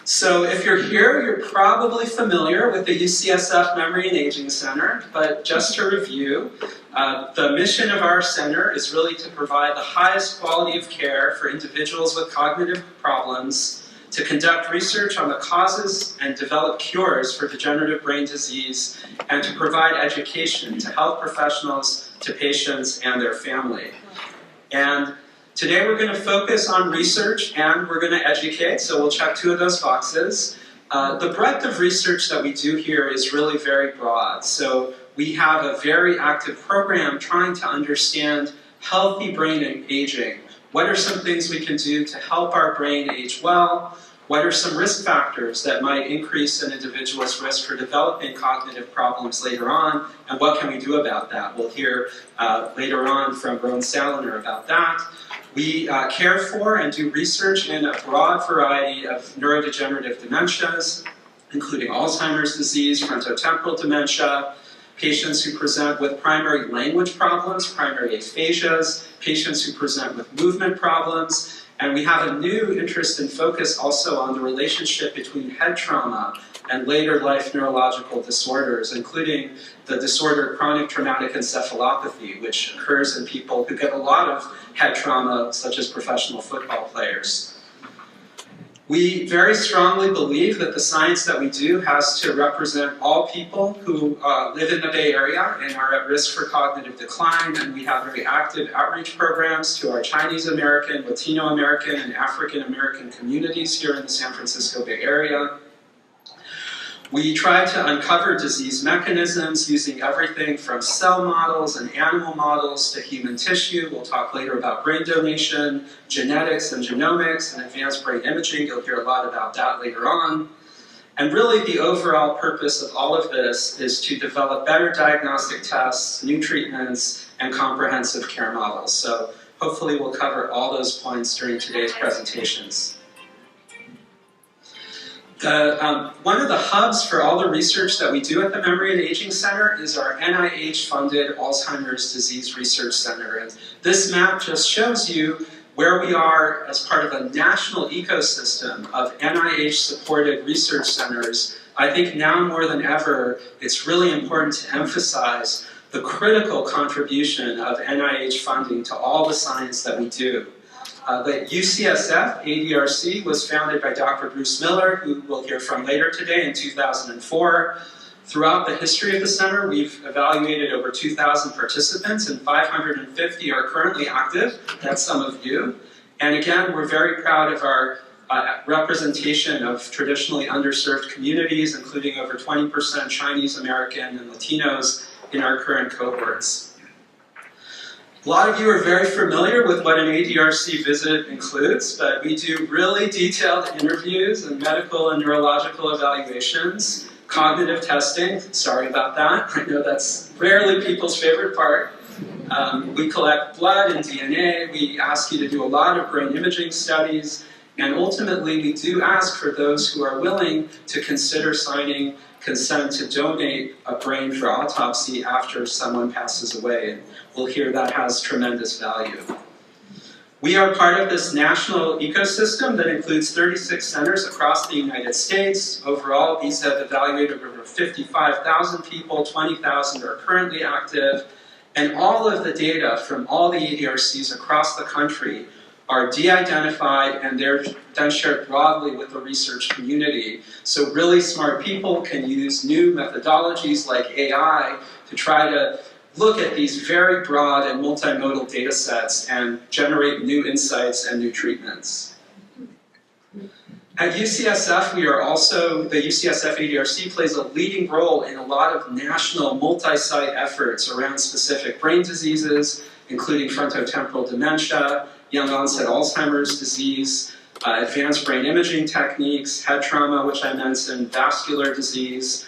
So if you're here, you're probably familiar with the UCSF Memory and Aging Center, but just to review, the mission of our center is really to provide the highest quality of care for individuals with cognitive problems, to conduct research on the causes and develop cures for degenerative brain disease, and to provide education to health professionals, to patients, and their family. And today we're going to focus on research and we're going to educate, so we'll check two of those boxes. The breadth of research that we do here is really very broad. So we have a very active program trying to understand healthy brain aging. What are some things we can do to help our brain age well? What are some risk factors that might increase an individual's risk for developing cognitive problems later on? And what can we do about that? We'll hear later on from Rowan Salinger about that. We care for and do research in a broad variety of neurodegenerative dementias, including Alzheimer's disease, frontotemporal dementia, patients who present with primary language problems, primary aphasias, patients who present with movement problems, and we have a new interest and focus also on the relationship between head trauma and later life neurological disorders, including the disorder chronic traumatic encephalopathy, which occurs in people who get a lot of head trauma, such as professional football players. We very strongly believe that the science that we do has to represent all people who live in the Bay Area and are at risk for cognitive decline, and we have very active outreach programs to our Chinese American, Latino American, and African American communities here in the San Francisco Bay Area. We try to uncover disease mechanisms using everything from cell models and animal models to human tissue. We'll talk later about brain donation, genetics and genomics, and advanced brain imaging. You'll hear a lot about that later on. And really the overall purpose of all of this is to develop better diagnostic tests, new treatments, and comprehensive care models. So hopefully we'll cover all those points during today's presentations. One of the hubs for all the research that we do at the Memory and Aging Center is our NIH-funded Alzheimer's Disease Research Center. And this map just shows you where we are as part of a national ecosystem of NIH-supported research centers. I think now more than ever, it's really important to emphasize the critical contribution of NIH funding to all the science that we do. The UCSF ADRC was founded by Dr. Bruce Miller, who we'll hear from later today, in 2004. Throughout the history of the center, we've evaluated over 2,000 participants, and 550 are currently active. That's some of you. And again, we're very proud of our representation of traditionally underserved communities, including over 20% Chinese American and Latinos in our current cohorts. A lot of you are very familiar with what an ADRC visit includes, but we do really detailed interviews and medical and neurological evaluations, cognitive testing, sorry about that, I know that's rarely people's favorite part. We collect blood and DNA, we ask you to do a lot of brain imaging studies, and ultimately we do ask for those who are willing to consider signing consent to donate a brain for autopsy after someone passes away. And we'll hear that has tremendous value. We are part of this national ecosystem that includes 36 centers across the United States. Overall, these have evaluated over 55,000 people, 20,000 are currently active, and all of the data from all the ADRCs across the country are de-identified and they're then shared broadly with the research community. So really smart people can use new methodologies like AI to try to look at these very broad and multimodal data sets and generate new insights and new treatments. At UCSF, we are also, the UCSF ADRC plays a leading role in a lot of national multi-site efforts around specific brain diseases, including frontotemporal dementia, young onset Alzheimer's disease, advanced brain imaging techniques, head trauma, which I mentioned, vascular disease.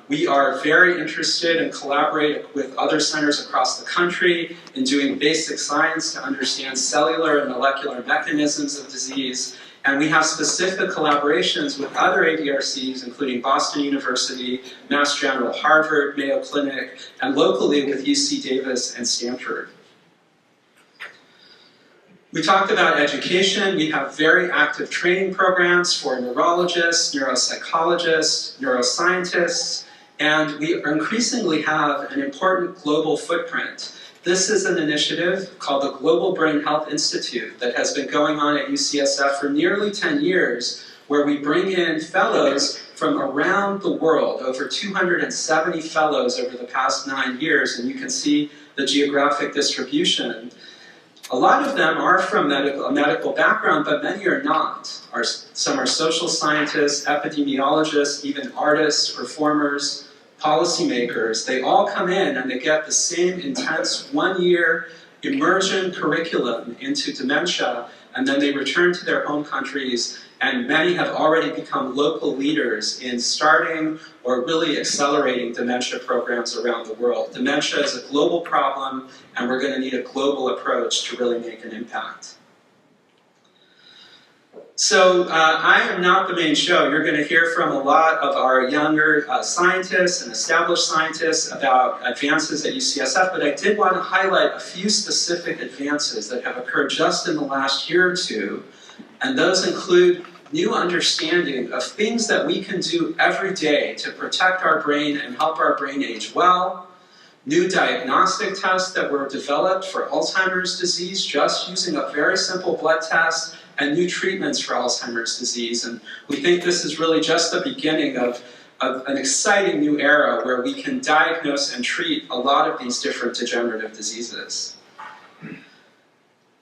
We are very interested and collaborate with other centers across the country in doing basic science to understand cellular and molecular mechanisms of disease. And we have specific collaborations with other ADRCs, including Boston University, Mass General, Harvard, Mayo Clinic, and locally with UC Davis and Stanford. We talked about education. We have very active training programs for neurologists, neuropsychologists, neuroscientists, and we increasingly have an important global footprint. This is an initiative called the Global Brain Health Institute that has been going on at UCSF for nearly 10 years, where we bring in fellows from around the world, over 270 fellows over the past 9 years, and you can see the geographic distribution. A lot of them are from a medical background, but many are not. Some are social scientists, epidemiologists, even artists, performers, policymakers. They all come in and they get the same intense 1-year immersion curriculum into dementia, and then they return to their home countries, and many have already become local leaders in starting or really accelerating dementia programs around the world. Dementia is a global problem, and we're going to need a global approach to really make an impact. So I am not the main show. You're going to hear from a lot of our younger scientists and established scientists about advances at UCSF, but I did want to highlight a few specific advances that have occurred just in the last year or two, and those include new understanding of things that we can do every day to protect our brain and help our brain age well, new diagnostic tests that were developed for Alzheimer's disease just using a very simple blood test, and new treatments for Alzheimer's disease. And we think this is really just the beginning of an exciting new era where we can diagnose and treat a lot of these different degenerative diseases.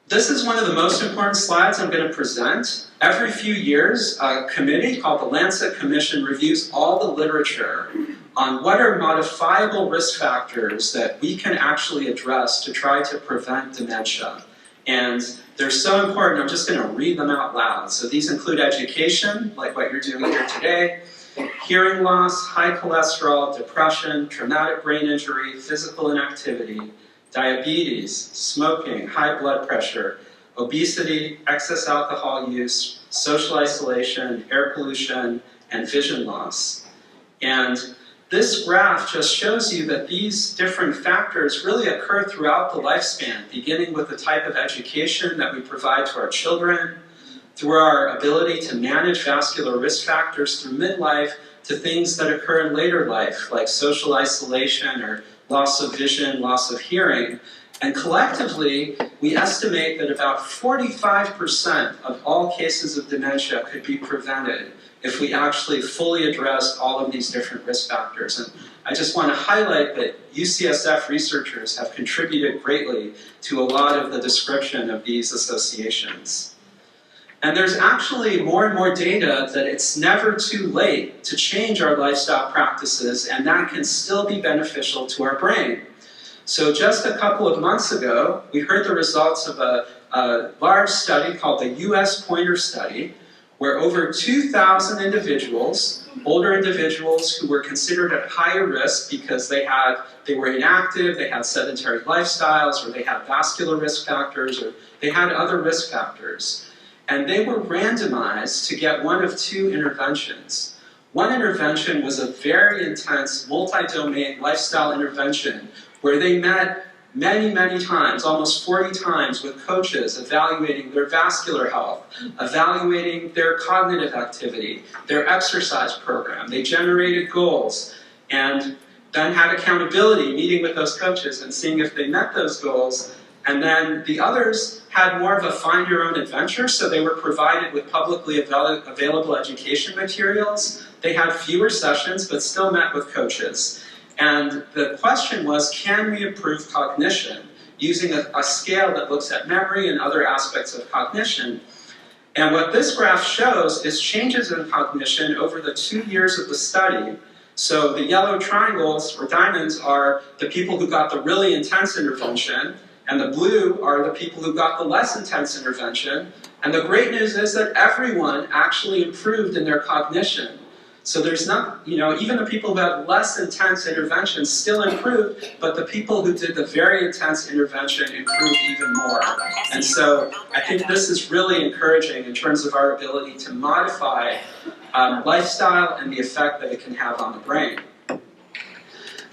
This is one of the most important slides I'm going to present. Every few years, a committee called the Lancet Commission reviews all the literature on what are modifiable risk factors that we can actually address to try to prevent dementia. And they're so important, I'm just going to read them out loud. So these include education, like what you're doing here today, hearing loss, high cholesterol, depression, traumatic brain injury, physical inactivity, diabetes, smoking, high blood pressure, obesity, excess alcohol use, social isolation, air pollution, and vision loss. And this graph just shows you that these different factors really occur throughout the lifespan, beginning with the type of education that we provide to our children, through our ability to manage vascular risk factors through midlife, to things that occur in later life, like social isolation or loss of vision, loss of hearing. And collectively, we estimate that about 45% of all cases of dementia could be prevented if we actually fully addressed all of these different risk factors. And I just want to highlight that UCSF researchers have contributed greatly to a lot of the description of these associations. And there's actually more and more data that it's never too late to change our lifestyle practices, and that can still be beneficial to our brain. So just a couple of months ago, we heard the results of a large study called the US Pointer Study, where over 2,000 individuals, older individuals who were considered at higher risk because they were inactive, they had sedentary lifestyles, or they had vascular risk factors, or they had other risk factors. And they were randomized to get one of two interventions. One intervention was a very intense, multi-domain lifestyle intervention where they met many, many times, almost 40 times, with coaches evaluating their vascular health, evaluating their cognitive activity, their exercise program. They generated goals and then had accountability, meeting with those coaches and seeing if they met those goals. And then the others had more of a find-your-own adventure, so they were provided with publicly available education materials. They had fewer sessions, but still met with coaches. And the question was, can we improve cognition using a scale that looks at memory and other aspects of cognition? And what this graph shows is changes in cognition over the 2 years of the study. So the yellow triangles or diamonds are the people who got the really intense intervention, and the blue are the people who got the less intense intervention. And the great news is that everyone actually improved in their cognition. So there's not, even the people who had less intense interventions still improved, but the people who did the very intense intervention improved even more. And so I think this is really encouraging in terms of our ability to modify lifestyle and the effect that it can have on the brain.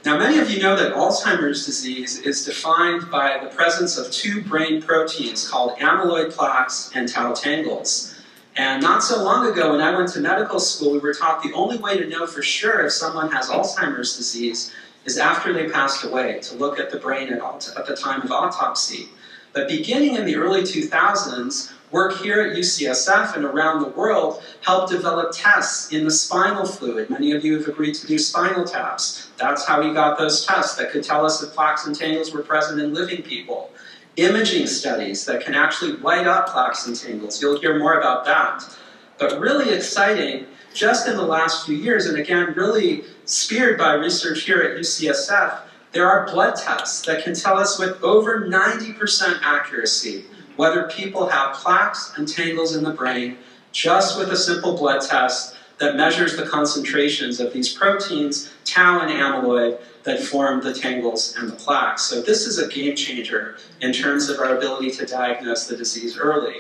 Now, many of you know that Alzheimer's disease is defined by the presence of two brain proteins called amyloid plaques and tau tangles. And not so long ago, when I went to medical school, we were taught the only way to know for sure if someone has Alzheimer's disease is after they passed away, to look at the brain at the time of autopsy. But beginning in the early 2000s, work here at UCSF and around the world helped develop tests in the spinal fluid. Many of you have agreed to do spinal taps. That's how we got those tests that could tell us if plaques and tangles were present in living people. Imaging studies that can actually light up plaques and tangles. You'll hear more about that. But really exciting, just in the last few years, and again, really speared by research here at UCSF, there are blood tests that can tell us with over 90% accuracy whether people have plaques and tangles in the brain just with a simple blood test that measures the concentrations of these proteins, tau and amyloid, that form the tangles and the plaques. So this is a game changer in terms of our ability to diagnose the disease early.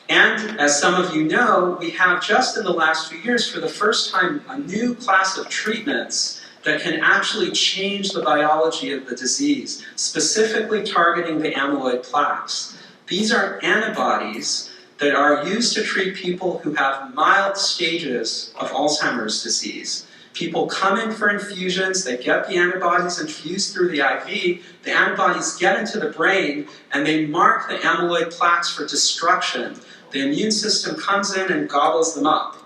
And as some of you know, we have just in the last few years, for the first time, a new class of treatments that can actually change the biology of the disease, specifically targeting the amyloid plaques. These are antibodies that are used to treat people who have mild stages of Alzheimer's disease. People come in for infusions, they get the antibodies infused through the IV, the antibodies get into the brain, and they mark the amyloid plaques for destruction. The immune system comes in and gobbles them up.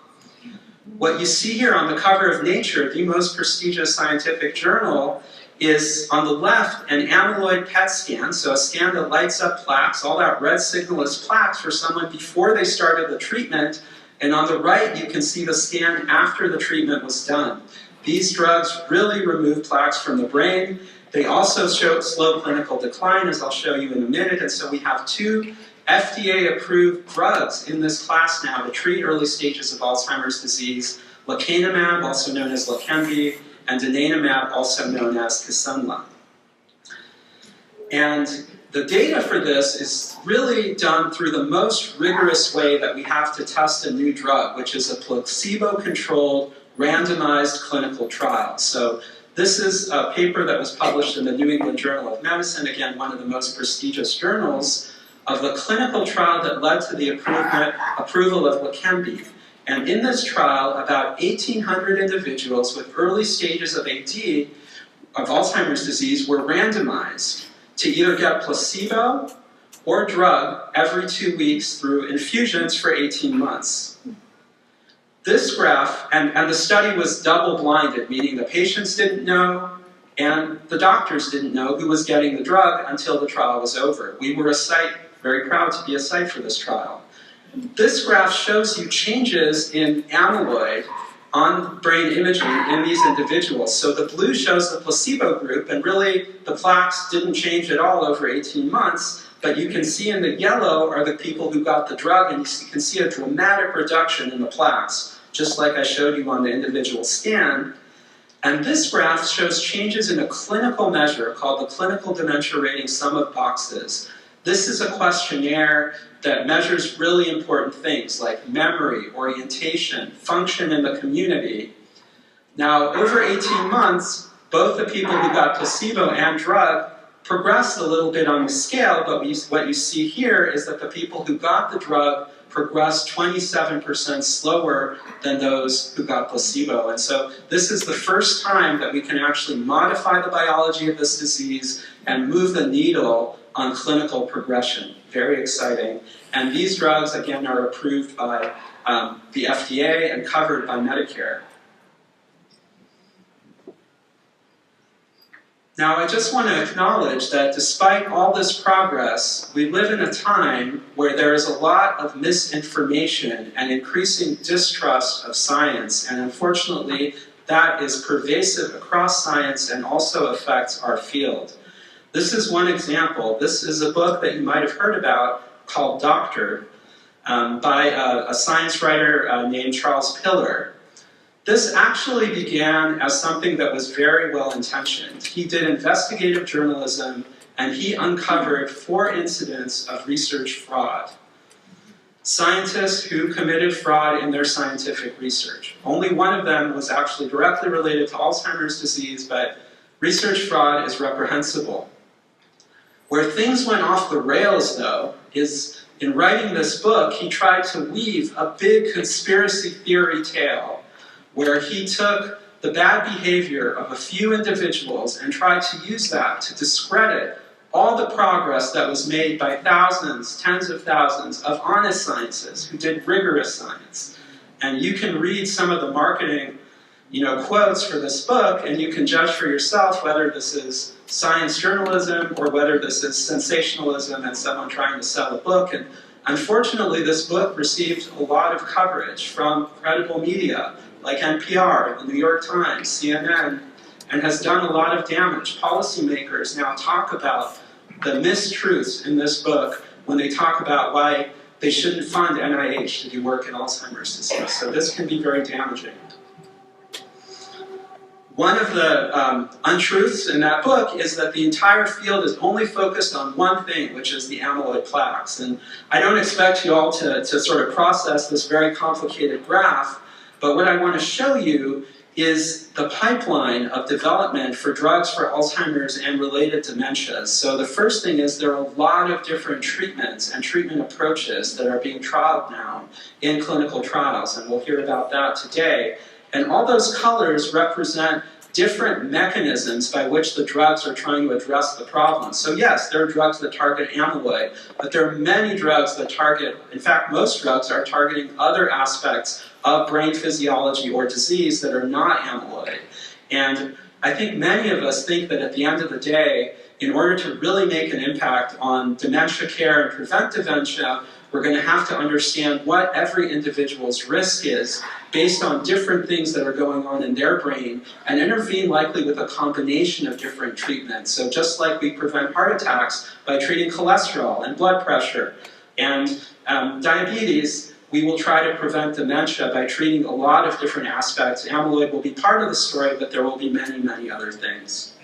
What you see here on the cover of Nature, the most prestigious scientific journal, is on the left an amyloid PET scan, so a scan that lights up plaques. All that red signal is plaques for someone before they started the treatment. And on the right, you can see the scan after the treatment was done. These drugs really remove plaques from the brain. They also show slow clinical decline, as I'll show you in a minute. And so we have two FDA-approved drugs in this class now to treat early stages of Alzheimer's disease: lecanemab, also known as Leqembi, and donanemab, also known as Kisunla. And the data for this is really done through the most rigorous way that we have to test a new drug, which is a placebo-controlled, randomized clinical trial. So this is a paper that was published in the New England Journal of Medicine, again, one of the most prestigious journals, of the clinical trial that led to the approval of Leqembi. And in this trial, about 1,800 individuals with early stages of AD, of Alzheimer's disease, were randomized to either get placebo or drug every 2 weeks through infusions for 18 months. This graph, and the study was double-blinded, meaning the patients didn't know and the doctors didn't know who was getting the drug until the trial was over. We were a site, very proud to be a site for this trial. This graph shows you changes in amyloid on brain imaging in these individuals. So the blue shows the placebo group, and really the plaques didn't change at all over 18 months, but you can see in the yellow are the people who got the drug, and you can see a dramatic reduction in the plaques, just like I showed you on the individual scan. And this graph shows changes in a clinical measure called the Clinical Dementia Rating Sum of Boxes. This is a questionnaire that measures really important things like memory, orientation, function in the community. Now, over 18 months, both the people who got placebo and drug progressed a little bit on the scale, but what you see here is that the people who got the drug progressed 27% slower than those who got placebo. And so this is the first time that we can actually modify the biology of this disease and move the needle on clinical progression. Very exciting. And these drugs, again, are approved by the FDA and covered by Medicare. Now, I just want to acknowledge that despite all this progress, we live in a time where there is a lot of misinformation and increasing distrust of science, and unfortunately, that is pervasive across science and also affects our field. This is one example. This is a book that you might have heard about called Doctor by a science writer named Charles Piller. This actually began as something that was very well intentioned. He did investigative journalism and he uncovered 4 incidents of research fraud. Scientists who committed fraud in their scientific research. Only one of them was actually directly related to Alzheimer's disease, but Research fraud is reprehensible. Where things went off the rails, though, is in writing this book, he tried to weave a big conspiracy theory tale where he took the bad behavior of a few individuals and tried to use that to discredit all the progress that was made by thousands, tens of thousands of honest scientists who did rigorous science. And you can read some of the marketing quotes for this book, and you can judge for yourself whether this is science journalism or whether this is sensationalism and someone trying to sell a book. And unfortunately, this book received a lot of coverage from credible media like NPR, the New York Times, CNN, and has done a lot of damage. Policymakers now talk about the mistruths in this book when they talk about why they shouldn't fund NIH to do work in Alzheimer's disease. So this can be very damaging. One of the untruths in that book is that the entire field is only focused on one thing, which is the amyloid plaques. And I don't expect you all to sort of process this very complicated graph, but what I want to show you is the pipeline of development for drugs for Alzheimer's and related dementias. So the first thing is there are a lot of different treatments and treatment approaches that are being trialed now in clinical trials, and we'll hear about that today. And all those colors represent different mechanisms by which the drugs are trying to address the problem. So yes, there are drugs that target amyloid, but there are many drugs that target, in fact, most drugs are targeting other aspects of brain physiology or disease that are not amyloid. And I think many of us think that at the end of the day, in order to really make an impact on dementia care and prevent dementia, we're going to have to understand what every individual's risk is based on different things that are going on in their brain and intervene likely with a combination of different treatments. So just like we prevent heart attacks by treating cholesterol and blood pressure and diabetes, we will try to prevent dementia by treating a lot of different aspects. Amyloid will be part of the story, but there will be many, many other things.